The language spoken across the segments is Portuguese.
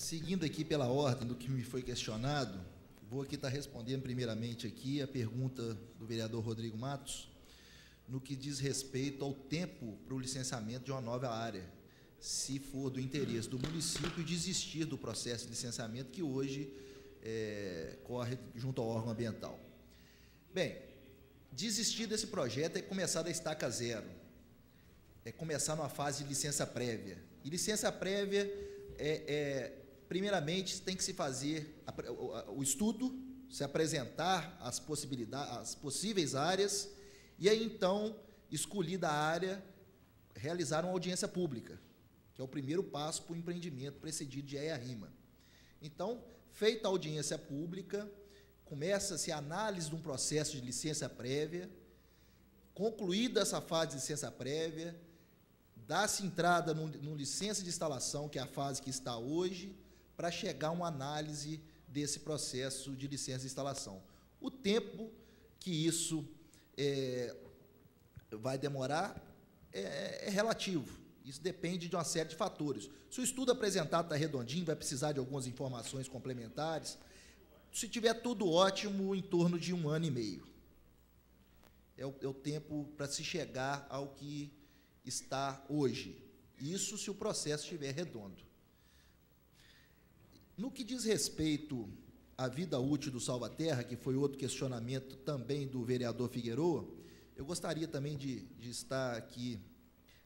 Seguindo aqui pela ordem do que me foi questionado, vou aqui estar respondendo primeiramente aqui a pergunta do vereador Rodrigo Matos, no que diz respeito ao tempo para o licenciamento de uma nova área, se for do interesse do município desistir do processo de licenciamento que hoje corre junto ao órgão ambiental. Bem, desistir desse projeto é começar da estaca zero, é começar numa fase de licença prévia. E licença prévia primeiramente, tem que se fazer o estudo, se apresentar as possibilidades, as possíveis áreas, e aí, então, escolhida a área, realizar uma audiência pública, que é o primeiro passo para o empreendimento precedido de EIA-RIMA. Então, feita a audiência pública, começa-se a análise de um processo de licença prévia, concluída essa fase de licença prévia, dá-se entrada no licença de instalação, que é a fase que está hoje, para chegar a uma análise desse processo de licença de instalação. O tempo que isso vai demorar é relativo, isso depende de uma série de fatores. Se o estudo apresentado está redondinho, vai precisar de algumas informações complementares. Se tiver tudo ótimo, em torno de 1 ano e meio. É o tempo para se chegar ao que está hoje. Isso se o processo estiver redondo. No que diz respeito à vida útil do Salvaterra, que foi outro questionamento também do vereador Figueroa, eu gostaria também de estar aqui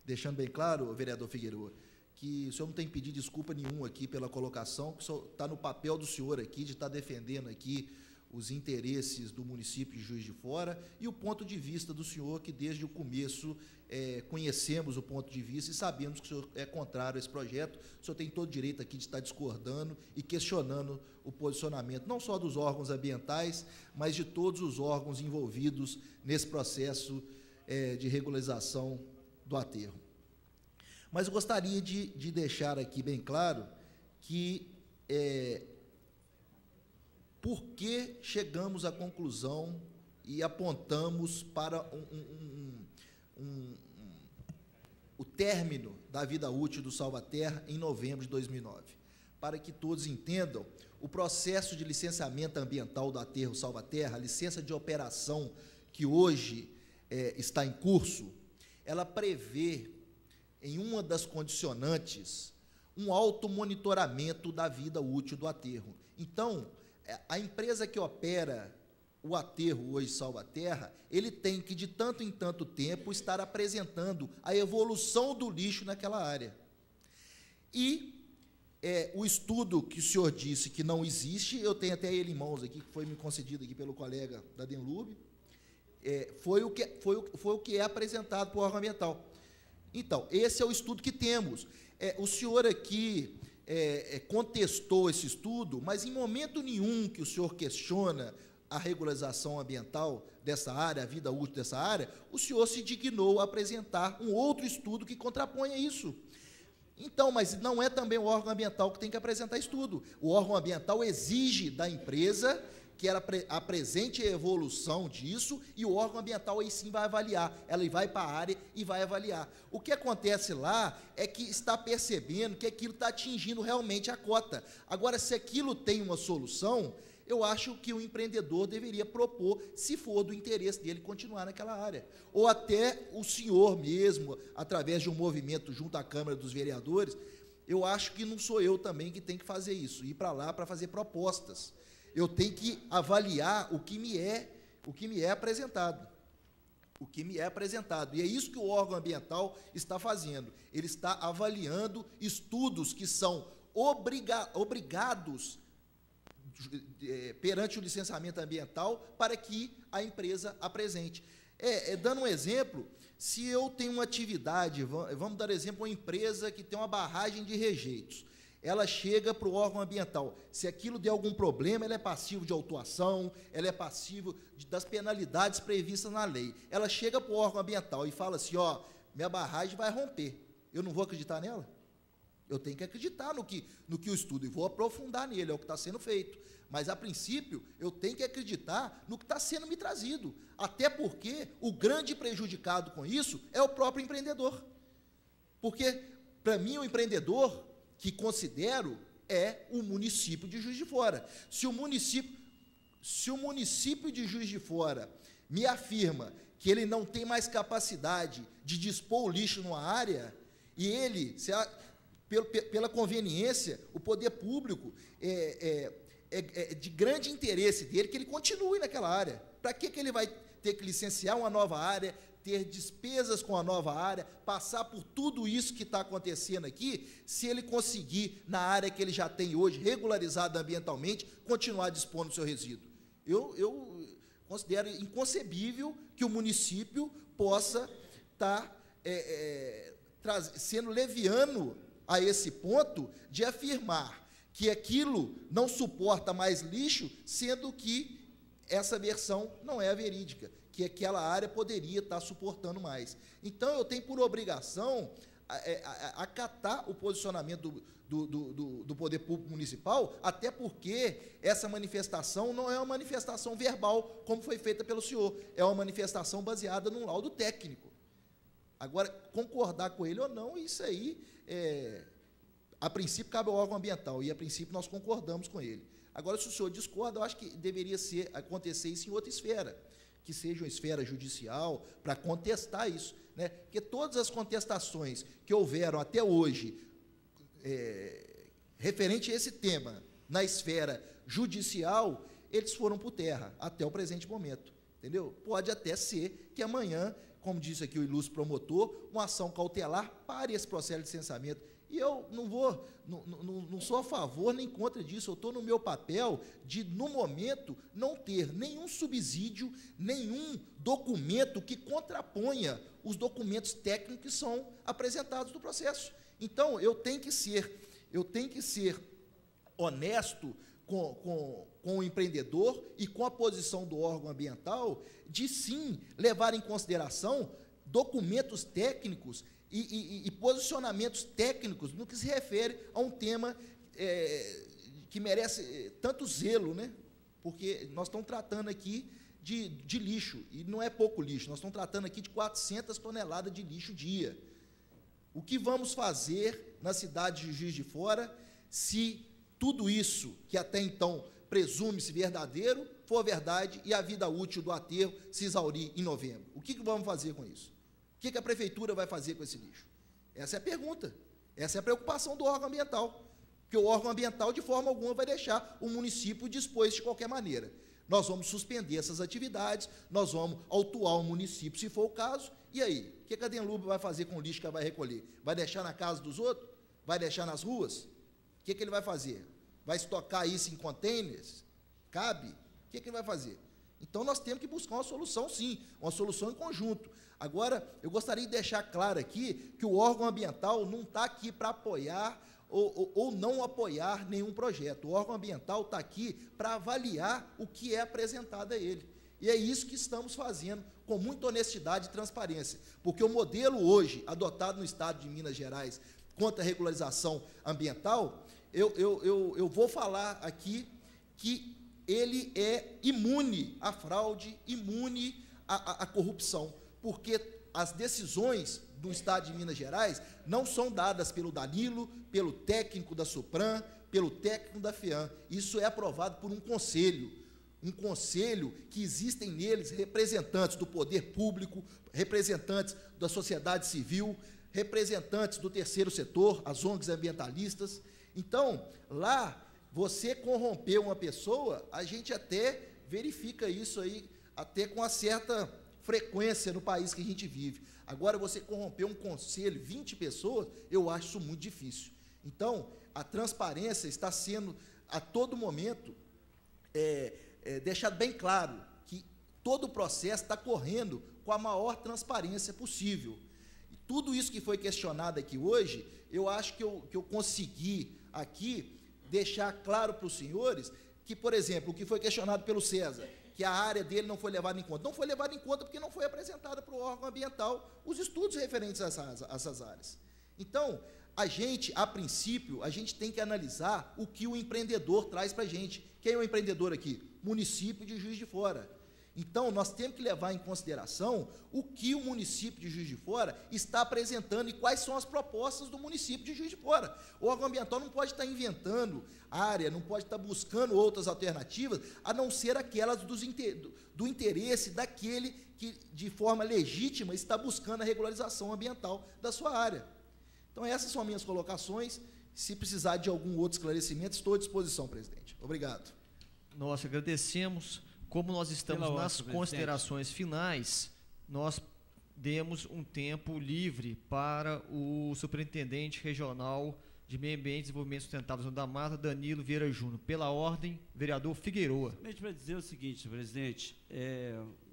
deixando bem claro, vereador Figueroa, que o senhor não tem pedido desculpa nenhuma aqui pela colocação, que está no papel do senhor aqui, de estar defendendo aqui os interesses do município de Juiz de Fora e o ponto de vista do senhor, que desde o começo conhecemos o ponto de vista e sabemos que o senhor é contrário a esse projeto. O senhor tem todo o direito aqui de estar discordando e questionando o posicionamento, não só dos órgãos ambientais, mas de todos os órgãos envolvidos nesse processo de regularização do aterro. Mas eu gostaria de deixar aqui bem claro que por que chegamos à conclusão e apontamos para o término da vida útil do Salvaterra em novembro de 2009. Para que todos entendam, o processo de licenciamento ambiental do aterro Salvaterra, a licença de operação que hoje está em curso, ela prevê, em uma das condicionantes, um automonitoramento da vida útil do aterro. Então, a empresa que opera o aterro hoje Salvaterra, ele tem que, de tanto em tanto tempo, estar apresentando a evolução do lixo naquela área. E o estudo que o senhor disse que não existe, eu tenho até ele em mãos aqui, que foi me concedido aqui pelo colega da Denlube, foi o que é apresentado para o órgão ambiental. Então, esse é o estudo que temos. O senhor aqui contestou esse estudo, mas em momento nenhum que o senhor questiona a regularização ambiental dessa área, a vida útil dessa área, o senhor se dignou a apresentar um outro estudo que contraponha isso. Então, mas não é também o órgão ambiental que tem que apresentar estudo. O órgão ambiental exige da empresa que ela apresente a evolução disso, e o órgão ambiental aí sim vai avaliar, ela vai para a área e vai avaliar. O que acontece lá é que está percebendo que aquilo está atingindo realmente a cota. Agora, se aquilo tem uma solução, eu acho que o empreendedor deveria propor, se for do interesse dele, continuar naquela área. Ou até o senhor mesmo, através de um movimento junto à Câmara dos Vereadores, eu acho que não sou eu também que tenho que fazer isso, ir para lá para fazer propostas. Eu tenho que avaliar o que me é apresentado. O que me é apresentado. E é isso que o órgão ambiental está fazendo. Ele está avaliando estudos que são obrigados perante o licenciamento ambiental para que a empresa apresente. Dando um exemplo, se eu tenho uma atividade, vamos dar exemplo, uma empresa que tem uma barragem de rejeitos, ela chega para o órgão ambiental. Se aquilo der algum problema, ela é passivo de autuação, ela é passivo das penalidades previstas na lei. Ela chega para o órgão ambiental e fala assim, minha barragem vai romper. Eu não vou acreditar nela? Eu tenho que acreditar no que eu estudo e vou aprofundar nele, é o que está sendo feito. Mas, a princípio, eu tenho que acreditar no que está sendo me trazido. Até porque o grande prejudicado com isso é o próprio empreendedor. Porque, para mim, o empreendedor, que considero é o município de Juiz de Fora. Se o município de Juiz de Fora me afirma que ele não tem mais capacidade de dispor o lixo numa área, e ele, pela conveniência, o poder público é de grande interesse dele que ele continue naquela área. Para que ele vai ter que licenciar uma nova área, ter despesas com a nova área, passar por tudo isso que está acontecendo aqui, se ele conseguir, na área que ele já tem hoje, regularizada ambientalmente, continuar dispondo do seu resíduo? Eu considero inconcebível que o município possa estar sendo leviano a esse ponto de afirmar que aquilo não suporta mais lixo, sendo que essa versão não é a verídica, que aquela área poderia estar suportando mais. Então, eu tenho por obrigação acatar o posicionamento do Poder Público Municipal, até porque essa manifestação não é uma manifestação verbal, como foi feita pelo senhor, é uma manifestação baseada num laudo técnico. Agora, concordar com ele ou não, isso aí, a princípio, cabe ao órgão ambiental, e a princípio nós concordamos com ele. Agora, se o senhor discorda, eu acho que deveria acontecer isso em outra esfera, que seja uma esfera judicial, para contestar isso, né? Porque todas as contestações que houveram até hoje, referente a esse tema, na esfera judicial, eles foram por terra, até o presente momento, entendeu? Pode até ser que amanhã, como disse aqui o ilustre promotor, uma ação cautelar pare esse processo de licenciamento. E eu não sou a favor nem contra disso, eu estou no meu papel de, no momento, não ter nenhum subsídio, nenhum documento que contraponha os documentos técnicos que são apresentados no processo. Então, eu tenho que ser honesto com o empreendedor e com a posição do órgão ambiental de, sim, levar em consideração documentos técnicos e posicionamentos técnicos no que se refere a um tema que merece tanto zelo, né? Porque nós estamos tratando aqui de lixo, e não é pouco lixo, nós estamos tratando aqui de 400 toneladas de lixo dia. O que vamos fazer na cidade de Juiz de Fora se tudo isso, que até então presume-se verdadeiro, for verdade e a vida útil do aterro se exaurir em novembro? O que vamos fazer com isso? O que a prefeitura vai fazer com esse lixo? Essa é a pergunta, essa é a preocupação do órgão ambiental, porque o órgão ambiental, de forma alguma, vai deixar o município dispor de qualquer maneira. Nós vamos suspender essas atividades, nós vamos autuar o município, se for o caso, e aí? O que a Denlub vai fazer com o lixo que ela vai recolher? Vai deixar na casa dos outros? Vai deixar nas ruas? O que ele vai fazer? Vai estocar isso em containers? Cabe? O que ele vai fazer? Então, nós temos que buscar uma solução, sim, uma solução em conjunto. Agora, eu gostaria de deixar claro aqui que o órgão ambiental não está aqui para apoiar ou não apoiar nenhum projeto. O órgão ambiental está aqui para avaliar o que é apresentado a ele. E é isso que estamos fazendo, com muita honestidade e transparência, porque o modelo hoje, adotado no Estado de Minas Gerais, quanto à regularização ambiental, eu vou falar aqui que ele é imune à fraude, imune à corrupção, porque as decisões do Estado de Minas Gerais não são dadas pelo Danilo, pelo técnico da Supram, pelo técnico da FEAM. Isso é aprovado por um conselho que existem neles representantes do poder público, representantes da sociedade civil, representantes do terceiro setor, as ONGs ambientalistas. Então, lá, você corromper uma pessoa, a gente até verifica isso aí, até com uma certa frequência no país que a gente vive. Agora, você corromper um conselho, 20 pessoas, eu acho isso muito difícil. Então, a transparência está sendo, a todo momento, deixado bem claro que todo o processo está correndo com a maior transparência possível. E tudo isso que foi questionado aqui hoje, eu acho que eu consegui aqui deixar claro para os senhores que, por exemplo, o que foi questionado pelo César, que a área dele não foi levada em conta. Não foi levada em conta porque não foi apresentada para o órgão ambiental os estudos referentes a essas áreas. Então, a princípio, a gente tem que analisar o que o empreendedor traz para a gente. Quem é o empreendedor aqui? Município de Juiz de Fora. Então, nós temos que levar em consideração o que o município de Juiz de Fora está apresentando e quais são as propostas do município de Juiz de Fora. O órgão ambiental não pode estar inventando área, não pode estar buscando outras alternativas, a não ser aquelas do interesse daquele que, de forma legítima, está buscando a regularização ambiental da sua área. Então, essas são as minhas colocações. Se precisar de algum outro esclarecimento, estou à disposição, presidente. Obrigado. Nós agradecemos. Como nós estamos nas considerações finais, nós demos um tempo livre para o superintendente regional de Meio Ambiente e Desenvolvimento Sustentável da Mata, Danilo Vieira Júnior. Pela ordem, vereador Figueroa. Somente para dizer o seguinte, presidente,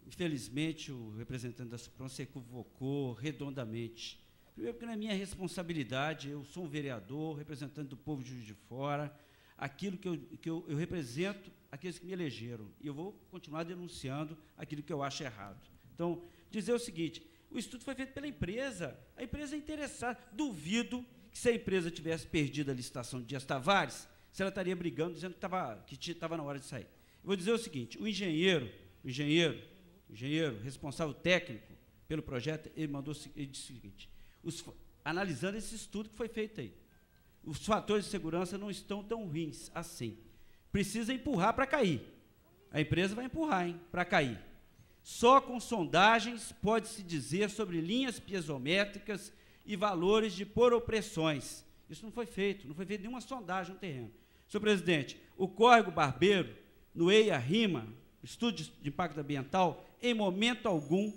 infelizmente o representante da SUPRON se equivocou redondamente. Primeiro porque não é minha responsabilidade, eu sou um vereador, representante do povo de Juiz de Fora, aquilo que eu represento, aqueles que me elegeram, e eu vou continuar denunciando aquilo que eu acho errado. Então, dizer o seguinte, o estudo foi feito pela empresa, a empresa é interessada, duvido que se a empresa tivesse perdido a licitação de Dias Tavares, se ela estaria brigando, dizendo que estava na hora de sair. Eu vou dizer o seguinte, o engenheiro responsável técnico pelo projeto, ele disse o seguinte, analisando esse estudo que foi feito aí, os fatores de segurança não estão tão ruins assim. Precisa empurrar para cair. A empresa vai empurrar, para cair. Só com sondagens pode-se dizer sobre linhas piezométricas e valores de poropressões. Isso não foi feito nenhuma sondagem no terreno. Senhor presidente, o Córrego Barbeiro, no EIA-RIMA, Estudo de Impacto Ambiental, em momento algum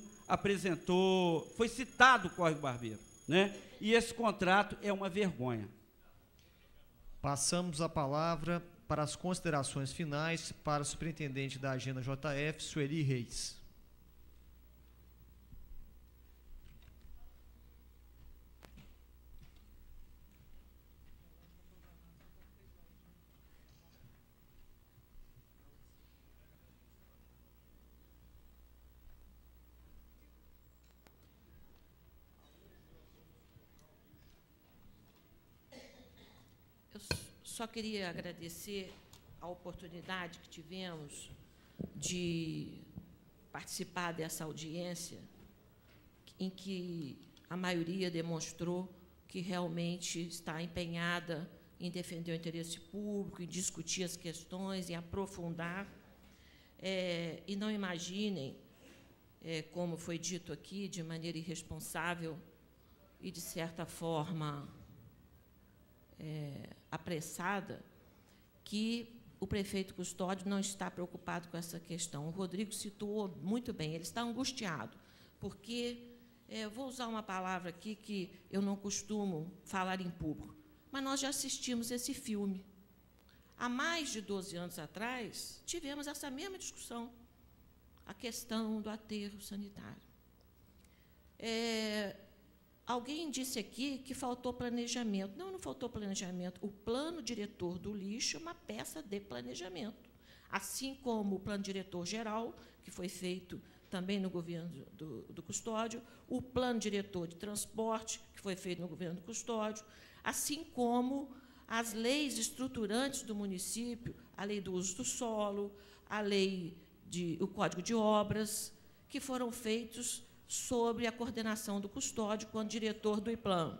foi citado o Córrego Barbeiro, né? E esse contrato é uma vergonha. Passamos a palavra para as considerações finais para o superintendente da Agenda JF, Sueli Reis. Eu só queria agradecer a oportunidade que tivemos de participar dessa audiência, em que a maioria demonstrou que realmente está empenhada em defender o interesse público, em discutir as questões, em aprofundar. E não imaginem, como foi dito aqui, de maneira irresponsável e, de certa forma, apressada, que o prefeito Custódio não está preocupado com essa questão. O Rodrigo situou muito bem, ele está angustiado, porque, vou usar uma palavra aqui que eu não costumo falar em público, mas nós já assistimos esse filme. Há mais de 12 anos atrás, tivemos essa mesma discussão, a questão do aterro sanitário. Alguém disse aqui que faltou planejamento. Não, não faltou planejamento. O plano diretor do lixo é uma peça de planejamento, assim como o plano diretor geral, que foi feito também no governo do Custódio, o plano diretor de transporte, que foi feito no governo do Custódio, assim como as leis estruturantes do município, a lei do uso do solo, o Código de Obras, que foram feitos sobre a coordenação do Custódio quando diretor do IPLAN.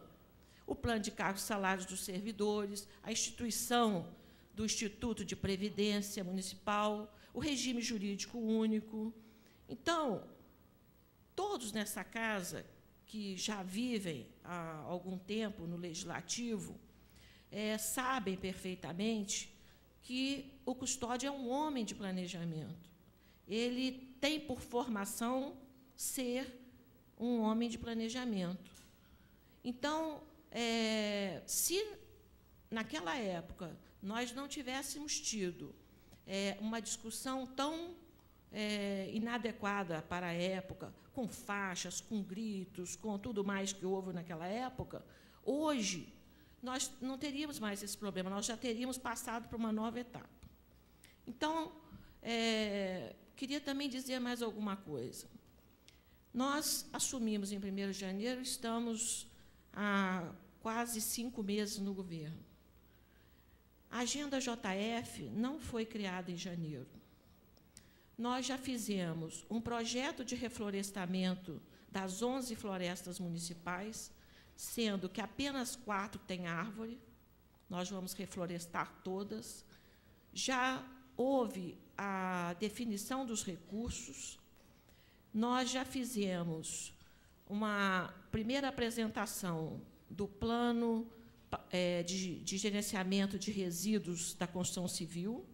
O plano de cargos e salários dos servidores, a instituição do Instituto de Previdência Municipal, o regime jurídico único. Então, todos nessa casa, que já vivem há algum tempo no Legislativo, sabem perfeitamente que o Custódio é um homem de planejamento. Ele tem por formação ser um homem de planejamento. Então, se naquela época nós não tivéssemos tido uma discussão tão inadequada para a época, com faixas, com gritos, com tudo mais que houve naquela época, hoje nós não teríamos mais esse problema, nós já teríamos passado para uma nova etapa. Então, queria também dizer mais alguma coisa. Nós assumimos em 1º de janeiro, estamos há quase 5 meses no governo. A Agenda JF não foi criada em janeiro. nós já fizemos um projeto de reflorestamento das 11 florestas municipais, sendo que apenas 4 têm árvore. Nós vamos reflorestar todas. Já houve a definição dos recursos. Nós já fizemos uma primeira apresentação do plano de gerenciamento de resíduos da construção civil,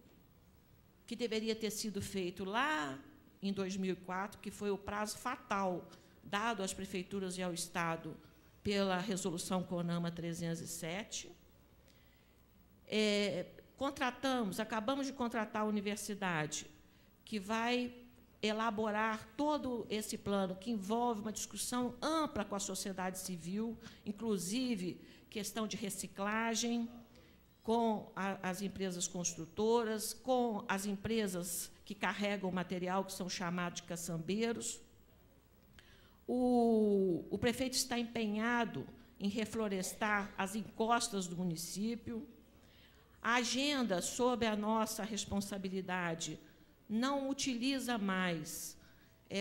que deveria ter sido feito lá em 2004, que foi o prazo fatal dado às prefeituras e ao Estado pela Resolução CONAMA 307. Acabamos de contratar a universidade, que vai elaborar todo esse plano, que envolve uma discussão ampla com a sociedade civil, inclusive questão de reciclagem, com as empresas construtoras, com as empresas que carregam o material, que são chamados de caçambeiros. O prefeito está empenhado em reflorestar as encostas do município. A agenda, sob a nossa responsabilidade, não utiliza mais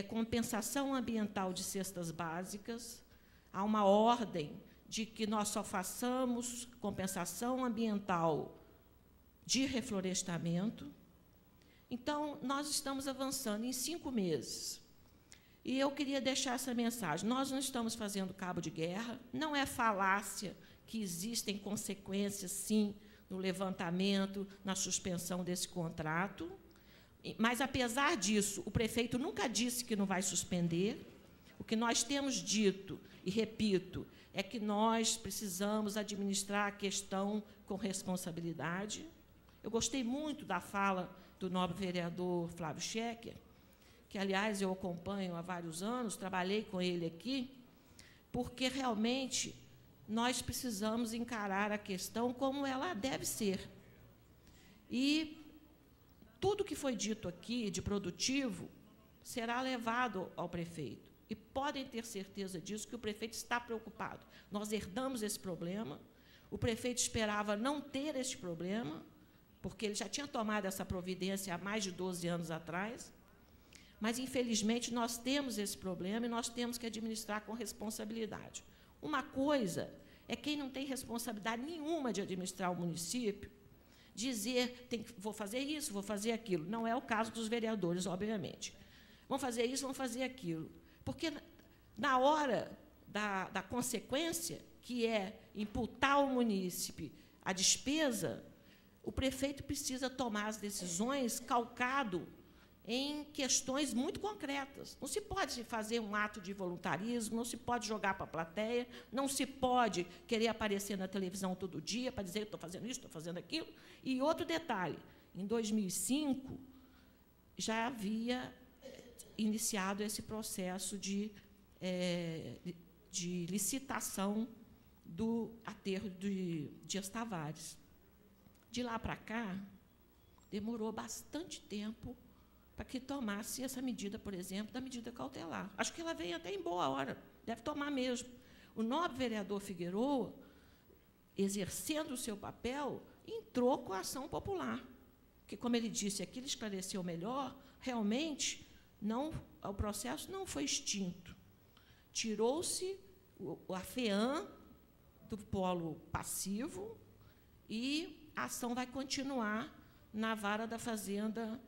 compensação ambiental de cestas básicas. Há uma ordem de que nós só façamos compensação ambiental de reflorestamento. Então, nós estamos avançando em 5 meses. E eu queria deixar essa mensagem. Nós não estamos fazendo cabo de guerra, não é falácia que existem consequências, sim, no levantamento, na suspensão desse contrato. Mas, apesar disso, o prefeito nunca disse que não vai suspender. O que nós temos dito, e repito, é que nós precisamos administrar a questão com responsabilidade. Eu gostei muito da fala do nobre vereador Flávio Schecker, que, aliás, eu acompanho há vários anos, trabalhei com ele aqui, porque, realmente, nós precisamos encarar a questão como ela deve ser. E tudo que foi dito aqui de produtivo será levado ao prefeito. E podem ter certeza disso, que o prefeito está preocupado. Nós herdamos esse problema, o prefeito esperava não ter este problema, porque ele já tinha tomado essa providência há mais de 12 anos atrás, mas, infelizmente, nós temos esse problema e nós temos que administrar com responsabilidade. Uma coisa é quem não tem responsabilidade nenhuma de administrar o município, dizer, vou fazer isso, vou fazer aquilo. Não é o caso dos vereadores, obviamente. Vão fazer isso, vão fazer aquilo. Porque, na hora da consequência, que é imputar ao munícipe a despesa, o prefeito precisa tomar as decisões calcado em questões muito concretas. Não se pode fazer um ato de voluntarismo, não se pode jogar para a plateia, não se pode querer aparecer na televisão todo dia para dizer que estou fazendo isso, estou fazendo aquilo. E outro detalhe, em 2005, já havia iniciado esse processo de licitação do aterro de Dias Tavares. De lá para cá, demorou bastante tempo para que tomasse essa medida, por exemplo, da medida cautelar. Acho que ela veio até em boa hora, deve tomar mesmo. O nobre vereador Figueroa, exercendo o seu papel, entrou com a ação popular, que, como ele disse aqui, ele esclareceu melhor, realmente o processo não foi extinto. Tirou-se a FEAM do polo passivo e a ação vai continuar na vara da Fazenda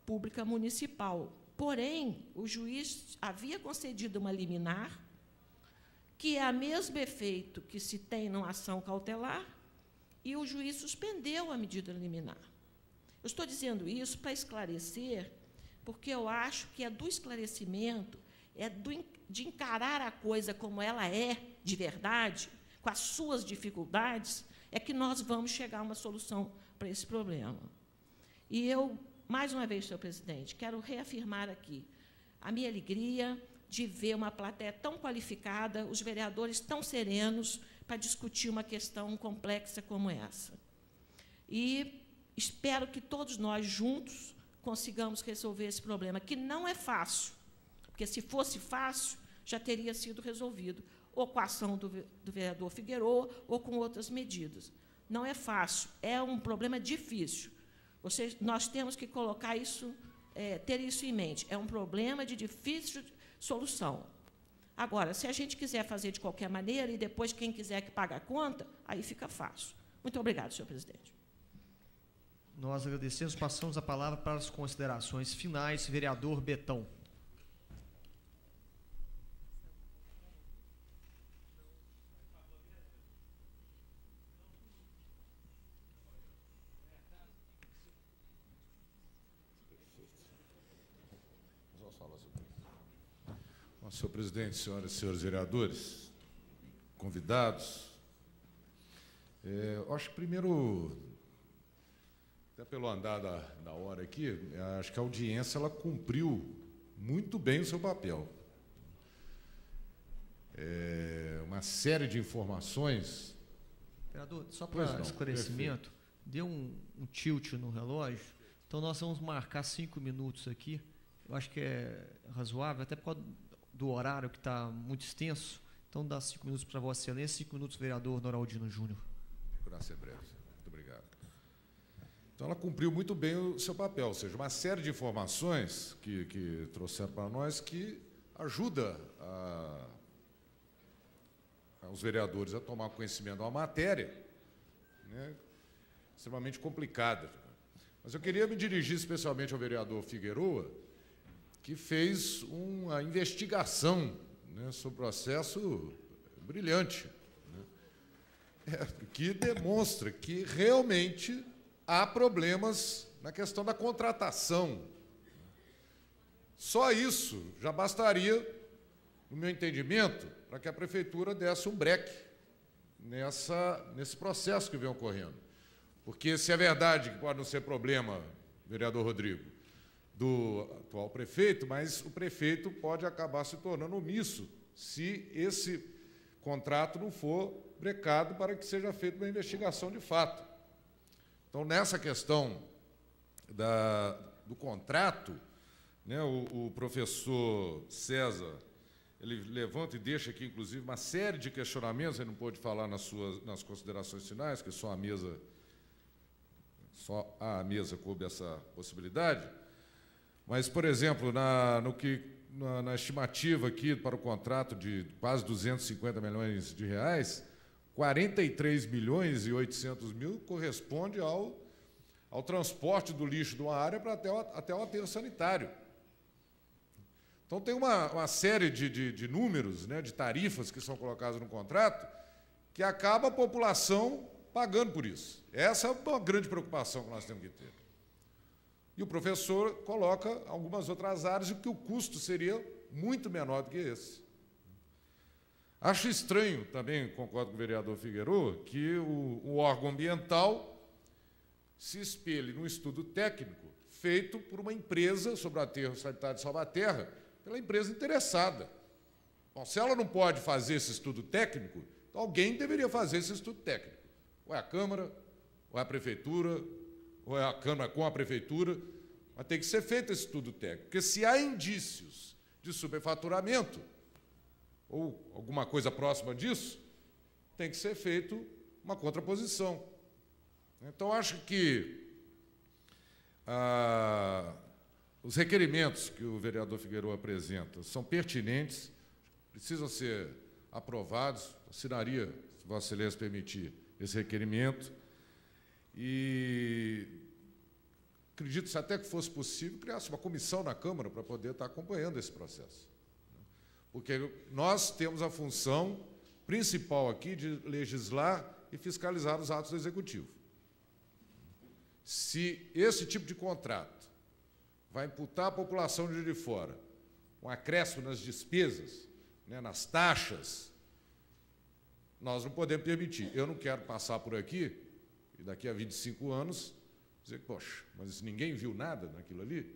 Pública Municipal. Porém, o juiz havia concedido uma liminar, que é o mesmo efeito que se tem numa ação cautelar, e o juiz suspendeu a medida liminar. Eu estou dizendo isso para esclarecer, porque eu acho que é do esclarecimento, de encarar a coisa como ela é de verdade, com as suas dificuldades, é que nós vamos chegar a uma solução para esse problema. E eu, mais uma vez, senhor presidente, quero reafirmar aqui a minha alegria de ver uma plateia tão qualificada, os vereadores tão serenos para discutir uma questão complexa como essa. E espero que todos nós, juntos, consigamos resolver esse problema, que não é fácil, porque, se fosse fácil, já teria sido resolvido, ou com a ação do vereador Figueroa, ou com outras medidas. Não é fácil, é um problema difícil. Nós temos que colocar isso ter isso em mente. É um problema de difícil solução. Agora, se a gente quiser fazer de qualquer maneira e depois quem quiser que pague a conta, aí fica fácil. Muito obrigado, senhor presidente. Nós agradecemos. Passamos a palavra para as considerações finais. Vereador Betão. Senhor presidente, senhoras e senhores vereadores, convidados, eu acho que primeiro, até pelo andar da hora aqui, acho que a audiência ela cumpriu muito bem o seu papel. Uma série de informações. Vereador, só para esclarecimento, perfeito. Deu um tilt no relógio, então nós vamos marcar 5 minutos aqui. Eu acho que é razoável, até por causa do horário que está muito extenso. Então, dá 5 minutos para Vossa Excelência, 5 minutos, vereador Noraldino Júnior. Para ser breve. Muito obrigado. Então, ela cumpriu muito bem o seu papel, ou seja, uma série de informações que trouxeram para nós que ajuda os vereadores a tomar conhecimento de uma matéria, né, extremamente complicada. Mas eu queria me dirigir especialmente ao vereador Figueroa, que fez uma investigação, né, sobre o processo brilhante, né, que demonstra que realmente há problemas na questão da contratação. Só isso já bastaria, no meu entendimento, para que a Prefeitura desse um breque nesse processo que vem ocorrendo. Porque se é verdade que pode não ser problema, vereador Rodrigo, do atual prefeito, mas o prefeito pode acabar se tornando omisso se esse contrato não for brecado para que seja feita uma investigação de fato. Então, nessa questão do contrato, né, o professor César, ele levanta e deixa aqui, inclusive, uma série de questionamentos, ele não pôde falar nas considerações finais, que só a mesa coube essa possibilidade. Mas, por exemplo, na estimativa aqui para o contrato de quase 250 milhões de reais, 43 milhões e 800 mil corresponde ao transporte do lixo de uma área para até o aterro sanitário. Então, tem uma série de números, né, de tarifas que são colocadas no contrato, que acaba a população pagando por isso. Essa é uma grande preocupação que nós temos que ter. E o professor coloca algumas outras áreas em que o custo seria muito menor do que esse. Acho estranho, também concordo com o vereador Figueroa, que o órgão ambiental se espelhe num estudo técnico feito por uma empresa sobre o aterro sanitário de Salvaterra, pela empresa interessada. Bom, se ela não pode fazer esse estudo técnico, então alguém deveria fazer esse estudo técnico. Ou é a Câmara, ou é a Prefeitura, ou é a Câmara com a Prefeitura, mas tem que ser feito esse estudo técnico. Porque se há indícios de superfaturamento, ou alguma coisa próxima disso, tem que ser feito uma contraposição. Então, acho que os requerimentos que o vereador Figueroa apresenta são pertinentes, precisam ser aprovados, assinaria, se Vossa Excelência permitir, esse requerimento, e acredito que, se até que fosse possível, criasse uma comissão na Câmara para poder estar acompanhando esse processo. Porque nós temos a função principal aqui de legislar e fiscalizar os atos do Executivo. Se esse tipo de contrato vai imputar à população de Juiz de Fora um acréscimo nas despesas, né, nas taxas, nós não podemos permitir. Eu não quero passar por aqui, e daqui a 25 anos, dizer, poxa, mas ninguém viu nada naquilo ali?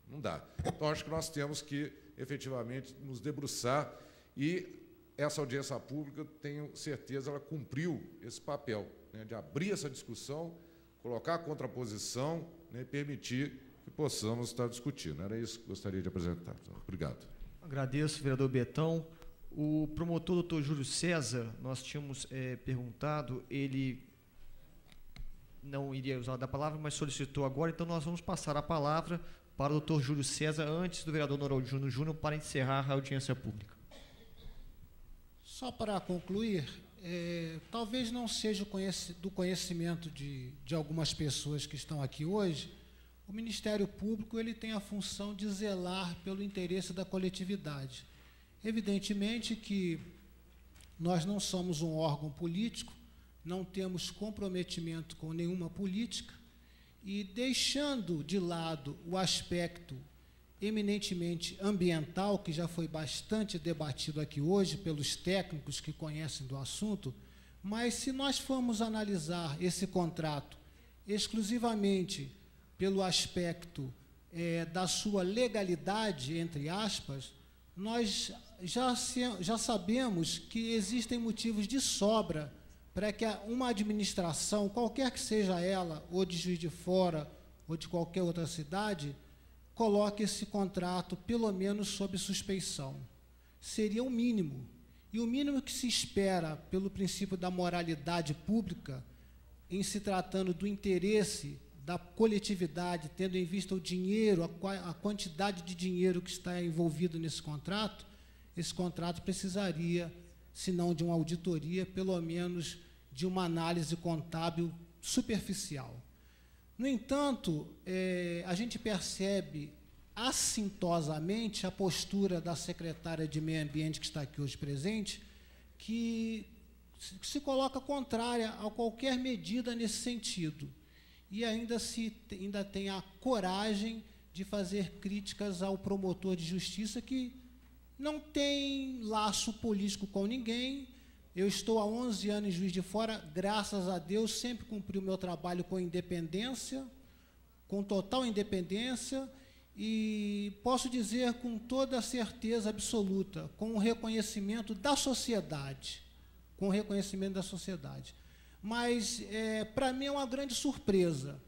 Não dá. Então, acho que nós temos que, efetivamente, nos debruçar, e essa audiência pública, tenho certeza, ela cumpriu esse papel, né, de abrir essa discussão, colocar a contraposição, né, e permitir que possamos estar discutindo. Era isso que gostaria de apresentar. Obrigado. Agradeço, vereador Betão. O promotor, doutor Júlio César, nós tínhamos perguntado, ele não iria usar da palavra, mas solicitou agora, então nós vamos passar a palavra para o doutor Júlio César, antes do vereador Noraldino Júnior, para encerrar a audiência pública. Só para concluir, talvez não seja do conhecimento de algumas pessoas que estão aqui hoje, o Ministério Público ele tem a função de zelar pelo interesse da coletividade. Evidentemente que nós não somos um órgão político, não temos comprometimento com nenhuma política, e deixando de lado o aspecto eminentemente ambiental, que já foi bastante debatido aqui hoje pelos técnicos que conhecem do assunto, mas se nós formos analisar esse contrato exclusivamente pelo aspecto da sua legalidade, entre aspas, nós já sabemos que existem motivos de sobra para que uma administração, qualquer que seja ela, ou de Juiz de Fora, ou de qualquer outra cidade, coloque esse contrato, pelo menos, sob suspeição. Seria o mínimo. E o mínimo que se espera, pelo princípio da moralidade pública, em se tratando do interesse da coletividade, tendo em vista o dinheiro, a quantidade de dinheiro que está envolvido nesse contrato, esse contrato precisaria, se não de uma auditoria, pelo menos de uma análise contábil superficial. No entanto, a gente percebe assintosamente a postura da secretária de Meio Ambiente, que está aqui hoje presente, que se coloca contrária a qualquer medida nesse sentido. E ainda tem a coragem de fazer críticas ao promotor de justiça, que não tem laço político com ninguém. Eu estou há 11 anos em Juiz de Fora, graças a Deus, sempre cumpri o meu trabalho com independência, com total independência, e posso dizer com toda a certeza absoluta, com o reconhecimento da sociedade, Mas, para mim, é uma grande surpresa,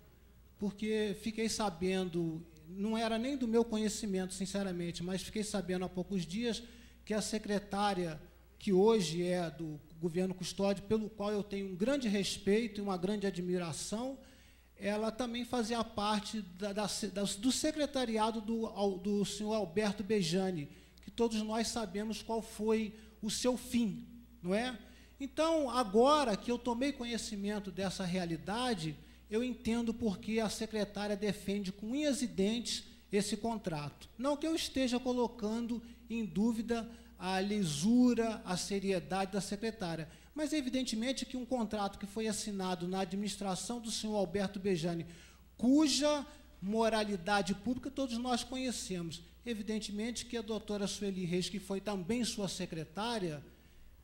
porque fiquei sabendo, não era nem do meu conhecimento, sinceramente, mas fiquei sabendo há poucos dias que a secretária, que hoje é do governo Custódio, pelo qual eu tenho um grande respeito e uma grande admiração, ela também fazia parte do secretariado do senhor Alberto Bejani, que todos nós sabemos qual foi o seu fim, não é? Então, agora que eu tomei conhecimento dessa realidade, eu entendo por que a secretária defende com unhas e dentes esse contrato. Não que eu esteja colocando em dúvida a lisura, a seriedade da secretária, mas evidentemente que um contrato que foi assinado na administração do senhor Alberto Bejani, cuja moralidade pública todos nós conhecemos, evidentemente que a doutora Sueli Reis, que foi também sua secretária,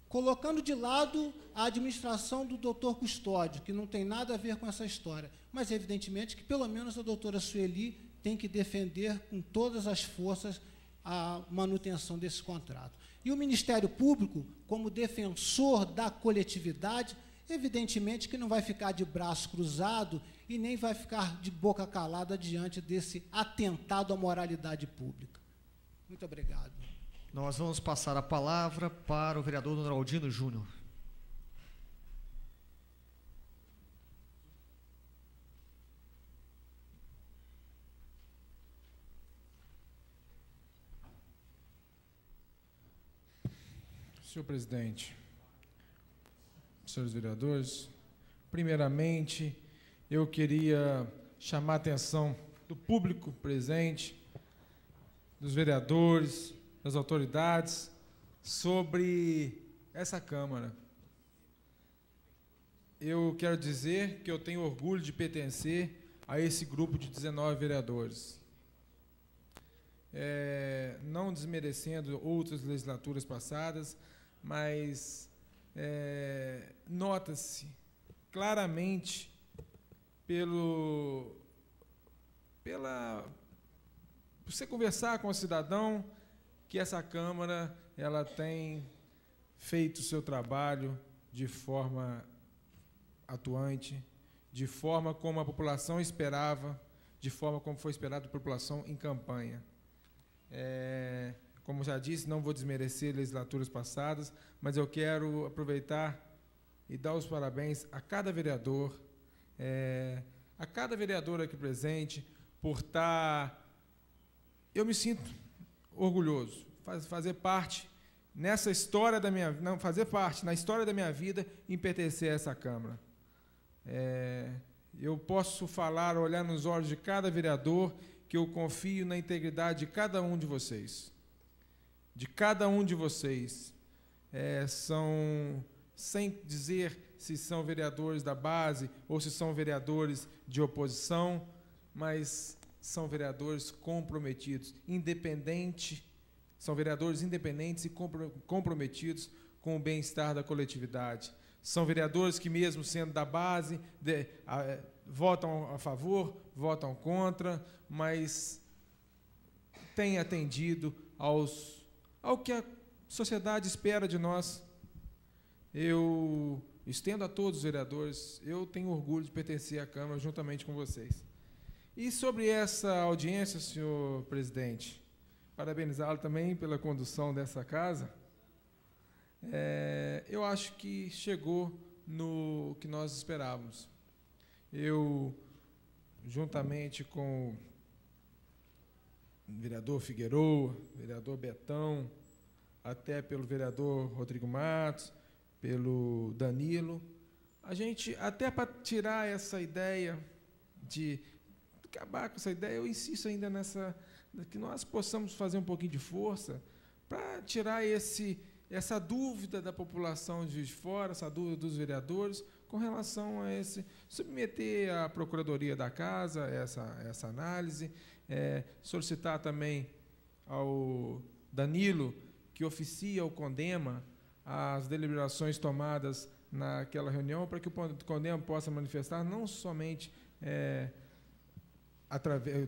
colocando de lado a administração do doutor Custódio, que não tem nada a ver com essa história, mas evidentemente que pelo menos a doutora Sueli tem que defender com todas as forças a manutenção desse contrato. E o Ministério Público, como defensor da coletividade, evidentemente que não vai ficar de braço cruzado e nem vai ficar de boca calada diante desse atentado à moralidade pública. Muito obrigado. Nós vamos passar a palavra para o vereador Noraldino Júnior. Senhor presidente, senhores vereadores, primeiramente, eu queria chamar a atenção do público presente, dos vereadores, das autoridades, sobre essa Câmara. Eu quero dizer que eu tenho orgulho de pertencer a esse grupo de 19 vereadores. Não desmerecendo outras legislaturas passadas, mas nota-se claramente por você conversar com o cidadão, que essa Câmara ela tem feito o seu trabalho de forma atuante, de forma como a população esperava, de forma como foi esperado pela população em campanha. Como já disse, não vou desmerecer legislaturas passadas, mas eu quero aproveitar e dar os parabéns a cada vereador a cada vereador aqui presente por estar... Eu me sinto orgulhoso, fazer parte nessa história da minha... Não, fazer parte na história da minha vida em pertencer a essa Câmara. Eu posso falar, olhar nos olhos de cada vereador, que eu confio na integridade de cada um de vocês. De cada um de vocês. São, sem dizer se são vereadores da base ou se são vereadores de oposição, mas são vereadores comprometidos, são vereadores independentes e comprometidos com o bem-estar da coletividade. São vereadores que, mesmo sendo da base, votam a favor, votam contra, mas têm atendido ao que a sociedade espera de nós. Eu estendo a todos os vereadores, eu tenho orgulho de pertencer à Câmara juntamente com vocês. E sobre essa audiência, senhor presidente, parabenizá-lo também pela condução dessa casa. Eu acho que chegou no que nós esperávamos. Eu, juntamente com o vereador Figueroa, vereador Betão, até pelo vereador Rodrigo Matos, pelo Danilo, a gente, até para tirar essa ideia de acabar com essa ideia, eu insisto ainda que nós possamos fazer um pouquinho de força para tirar essa dúvida da população de Juiz de Fora, essa dúvida dos vereadores, com relação a submeter à Procuradoria da Casa essa análise, solicitar também ao Danilo, que oficia o CONDEMA, as deliberações tomadas naquela reunião, para que o CONDEMA possa manifestar não somente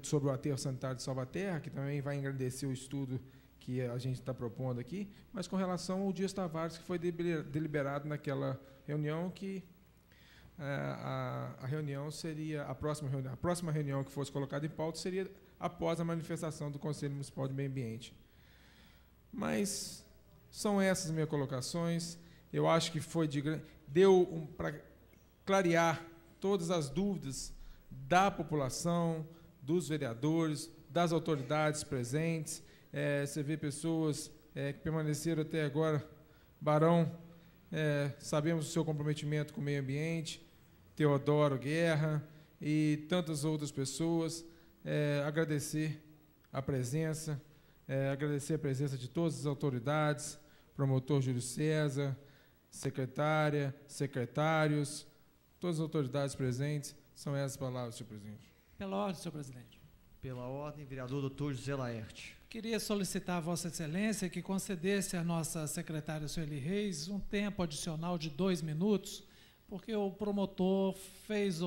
sobre o aterro sanitário de Salvaterra, que também vai engrandecer o estudo que a gente está propondo aqui, mas com relação ao Dias Tavares, que foi deliberado naquela reunião, que a reunião seria, a próxima reunião que fosse colocada em pauta seria após a manifestação do Conselho Municipal de Meio Ambiente. Mas são essas minhas colocações. Eu acho que deu para clarear todas as dúvidas da população, dos vereadores, das autoridades presentes. Você vê pessoas que permaneceram até agora. Barão, sabemos do seu comprometimento com o meio ambiente, Teodoro Guerra e tantas outras pessoas. Agradecer a presença, agradecer a presença de todas as autoridades, promotor Júlio César, secretária, secretários, todas as autoridades presentes. São essas palavras, senhor presidente. Pela ordem, senhor presidente. Pela ordem, vereador doutor José Laerte. Queria solicitar a Vossa Excelência que concedesse à nossa secretária Sueli Reis um tempo adicional de 2 minutos, porque o promotor fez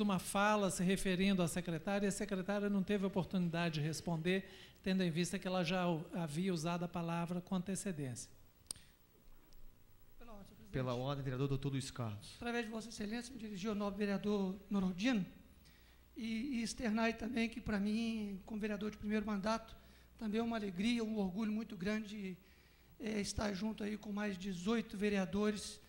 uma fala se referindo à secretária e a secretária não teve oportunidade de responder, tendo em vista que ela já havia usado a palavra com antecedência. Pela ordem, vereador doutor Luiz Carlos. Através de Vossa Excelência, me dirigi ao nobre vereador Noraldino e externar também que, para mim, como vereador de primeiro mandato, também é uma alegria, um orgulho muito grande estar junto aí com mais 18 vereadores,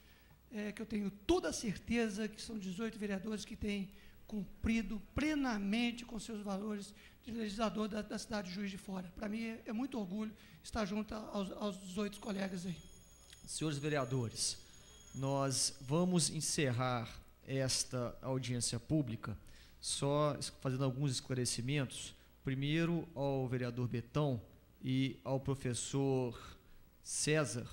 que eu tenho toda a certeza que são 18 vereadores que têm cumprido plenamente com seus valores de legislador da cidade de Juiz de Fora. Para mim é muito orgulho estar junto aos 18 colegas aí. Senhores vereadores, nós vamos encerrar esta audiência pública só fazendo alguns esclarecimentos. Primeiro, ao vereador Betão e ao professor César,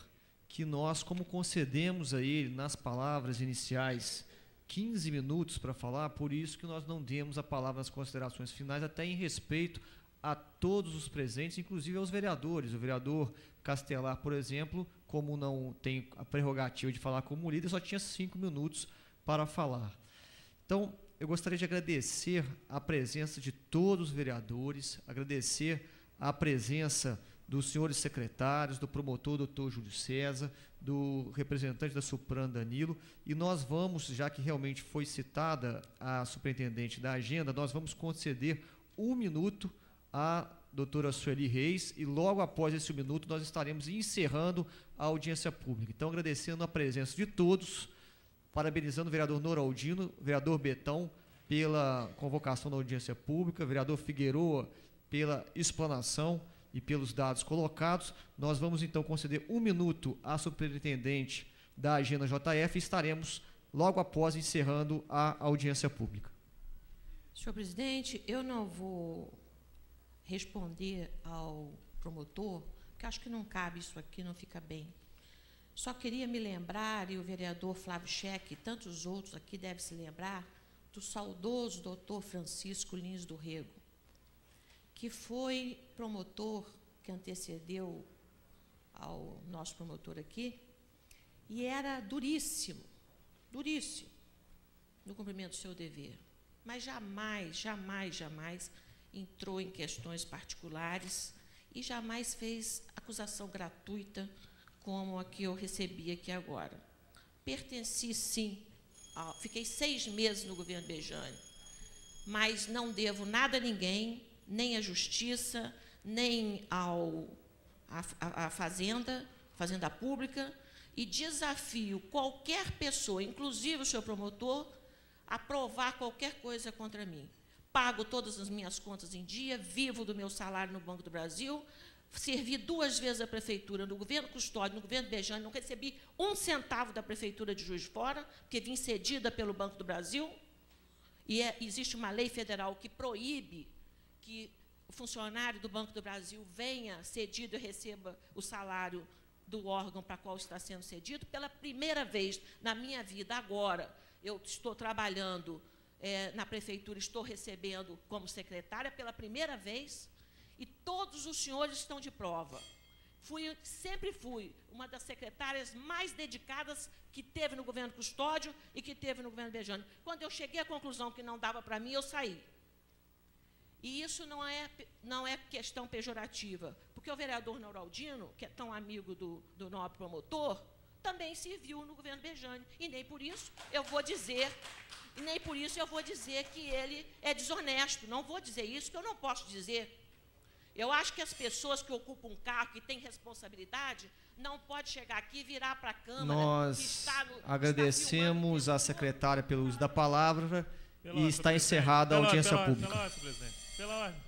que nós, como concedemos a ele, nas palavras iniciais, 15 minutos para falar, por isso que nós não demos a palavra nas considerações finais, até em respeito a todos os presentes, inclusive aos vereadores. O vereador Castelar, por exemplo, como não tem a prerrogativa de falar como líder, só tinha 5 minutos para falar. Então, eu gostaria de agradecer a presença de todos os vereadores, agradecer a presença dos senhores secretários, do promotor doutor Júlio César, do representante da Supran Danilo, e nós vamos, já que realmente foi citada a superintendente da agenda, nós vamos conceder 1 minuto à doutora Sueli Reis, e logo após esse 1 minuto nós estaremos encerrando a audiência pública. Então, agradecendo a presença de todos, parabenizando o vereador Noraldino, vereador Betão, pela convocação da audiência pública, vereador Figueroa, pela explanação e pelos dados colocados. Nós vamos, então, conceder 1 minuto à superintendente da Agenda JF e estaremos logo após encerrando a audiência pública. Senhor presidente, eu não vou responder ao promotor, porque acho que não cabe isso aqui, não fica bem. Só queria me lembrar, e o vereador Flávio Scheck e tantos outros aqui devem se lembrar, do saudoso doutor Francisco Lins do Rego, que foi promotor que antecedeu ao nosso promotor aqui, e era duríssimo, duríssimo no cumprimento do seu dever, mas jamais entrou em questões particulares e jamais fez acusação gratuita como a que eu recebi aqui agora. Pertenci, sim, fiquei 6 meses no governo Bejane, mas não devo nada a ninguém, nem à Justiça, nem à Fazenda Pública, e desafio qualquer pessoa, inclusive o senhor promotor, a provar qualquer coisa contra mim. Pago todas as minhas contas em dia, vivo do meu salário no Banco do Brasil, servi 2 vezes a prefeitura, no governo Custódio, no governo Bejane, não recebi 1 centavo da prefeitura de Juiz de Fora, porque vim cedida pelo Banco do Brasil, e existe uma lei federal que proíbe que o funcionário do Banco do Brasil venha cedido e receba o salário do órgão para qual está sendo cedido. Pela primeira vez na minha vida, agora, eu estou trabalhando na prefeitura, estou recebendo como secretária pela primeira vez, e todos os senhores estão de prova. Sempre fui uma das secretárias mais dedicadas que teve no governo Custódio e que teve no governo Bejane. Quando eu cheguei à conclusão que não dava para mim, eu saí. E isso não é questão pejorativa, porque o vereador Noraldino, que é tão amigo do nobre promotor, também se viu no governo Bejane, e nem por isso eu vou dizer que ele é desonesto. Não vou dizer isso, que eu não posso dizer. Eu acho que as pessoas que ocupam um cargo, que têm responsabilidade, não podem chegar aqui e virar para a Câmara. Nós agradecemos à secretária pelo uso da palavra e está encerrada a audiência pública. Pela ordem, presidente. Pela ordem.